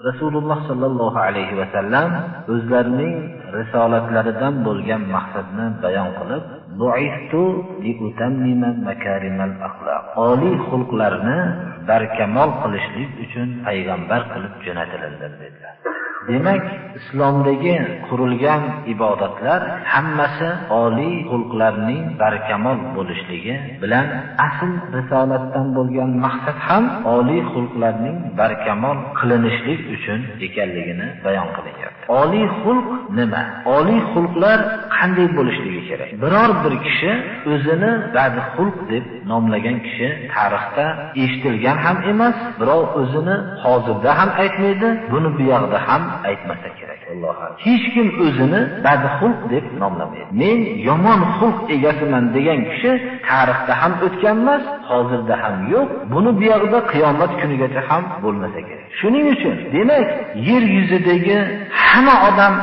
Rasululloh sallallohu alayhi va sallam o'zlarining risolatlaridan bo'lgan maqsadni bayon qilib, "Bu'ittu li utammima makarimal axloq." Oliy xulqlarni barkamol qilishlik uchun payg'ambar qilib jo'natildim dedilar. Demak, islomdagi qurilgan ibodatlar hammasi oliy xulqlarning barkamol bo'lishligi bilan asl risolatdan bo'lgan maqsad ham oliy xulqlarning barkamol qilinishlik uchun ekanligini bayon qilyapti. Oliy xulq nima? Oliy xulqlar qanday bo'lishligi kerak? Biror bir kishi o'zini ba'zi xulq deb nomlagan kishi tarixda eshitilgan ham emas, birov o'zini hozirda ham aytmaydi, buni bu yoqda ham aytmasa kerak. Alloh. Hech kim o'zini ba'zi xulq deb nomlamaydi. Men yomon xulq egasiman degan kishi tarixda ham o'tgan emas, hozirda ham yo'q, buni bu yoqda qiyomat kunigacha ham bo'lmasa kerak. Shuning uchun, demak, yer yuzidagi hamma odam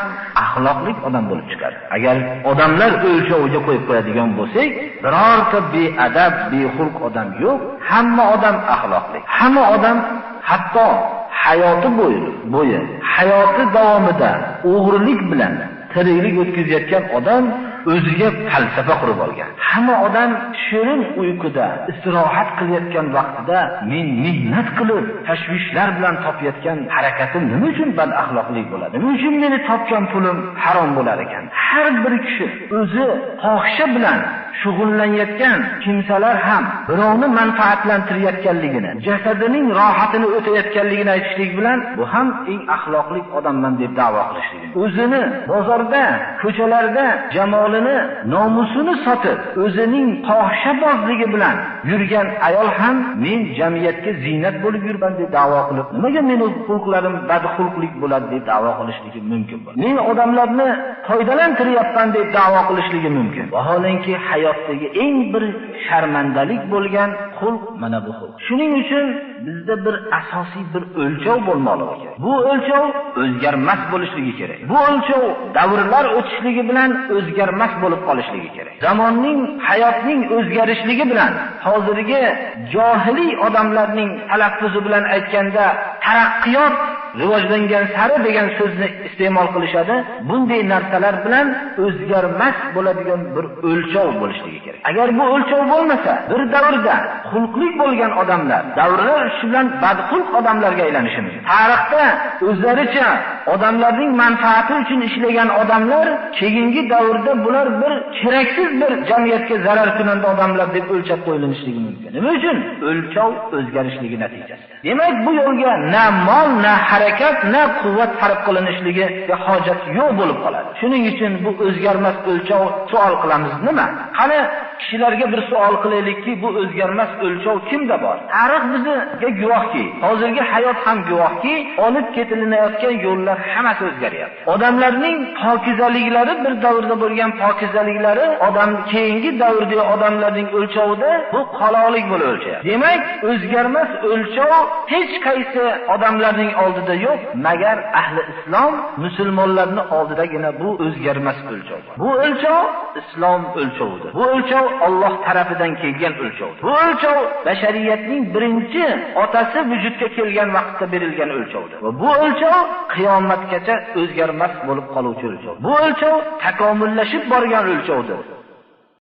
axloqli odam bo'lib chiqadi. Agar odamlar o'lchoviga qo'yib qo'yadigan bo'lsak, birorta beadab, bexulq odam yo'q, hamma odam axloqli. Hamma odam hatto hayoti bo'yi hayoti davomida o'g'rilik bilan tiriklik o'tkazayotgan odam o'ziga falsafa qurib olgan. Hamma odam shirin uyquda istirohat qilayotgan vaqtida men mehnat qilib tashvishlar bilan topayotgan harakatim nima uchun bad axloqli bo'ladi? Nima uchun meni topgan pulim harom bo'lar ekan? Har bir kishi o'zi xohisha bilan shug'ullanayotgan kimsalar ham birovni manfaatlantirayotganligini, jasadining rohatini o'tayotganligini aytishlik bilan bu ham eng axloqli odamman deb da'vo qilishlik. O'zini bozorda, ko'chalarda jamolini, nomusini sotib, o'zining xohishabozligi bilan yurgan ayol ham men jamiyatga ziynat bo'lib yurman deb da'vo qilib, nimaga meni xulqlarim badxulqlik bo'ladi deb da'vo qilishligi mumkin. Men odamlarni foydalantiryapman deb da'vo qilishligi mumkin. Vaholanki hayotdagi eng bir sharmandalik bo'lgan xulq mana bu xulq. Shuning uchun bizda bir asosiy bir o'lchov bo'lmoqligi kerak. Bu o'lchov o'zgarmas bo'lishligi kerak. Bu o'lchov davrlar o'tishligi bilan o'zgarmas bo'lib qolishligi kerak. Zamonning, hayotning o'zgarishligi bilan hozirgi johiliy odamlarning talaffuzi bilan aytganda taraqqiyot rivojlangan sari degan so'zni iste'mol qilishadi. Bunday narsalar bilan o'zgarmas bo'ladigan bir o'lchov bo'lishligi kerak. Agar bu o'lchov bo'lmasa, bir davrda xulqli bo'lgan odamlar davrlar shu bilan badxulq odamlarga aylanishi mumkin. Tarixda o'zlaricha odamlarning manfaati uchun ishlagan odamlar keyingi davrda bular bir keraksiz bir jamiyatga zarar kunanda odamlar deb o'lchab qo'yilishligi mumkin. Nima uchun? O'lchov o'zgarishligi natijasida. Demak, bu yo'lga na mol, na harakat, na quvvat sarf qilinishligiga hojat yo'q bo'lib qoladi. Shuning uchun bu o'zgarmas o'lchov savol qilamiz nima? Qani kishilarga bir savol qilaylikki, bu o'zgarmas o'lchov kimda bor? Tarix bizga guvohki, hozirgi hayot ham guvohki, olib ketilayotgan yo'llar hammasi o'zgaryapti. Odamlarning pokizaliklari bir davrda bo'lgan pokizaliklari odam keyingi davrdagi odamlarning o'lchovida bu qaloqlik bo'lib o'lchayapti. Demak, o'zgarmas o'lchov hech qaysi odamlarning oldida yo'q, magar ahli islom musulmonlarning oldidagina bu o'zgarmas o'lchov. Bu o'lchov islom o'lchovidir. Bu o'lchov Alloh tarafidan kelgan o'lchov. Bu o'lchov bashariyatning birinchi otasi vujudga kelgan vaqtda berilgan o'lchovdir. Va bu o'lchov qiyomatgacha o'zgarmas bo'lib qoluvchi o'lchov. Bu o'lchov takomillashib borgan o'lchovdir.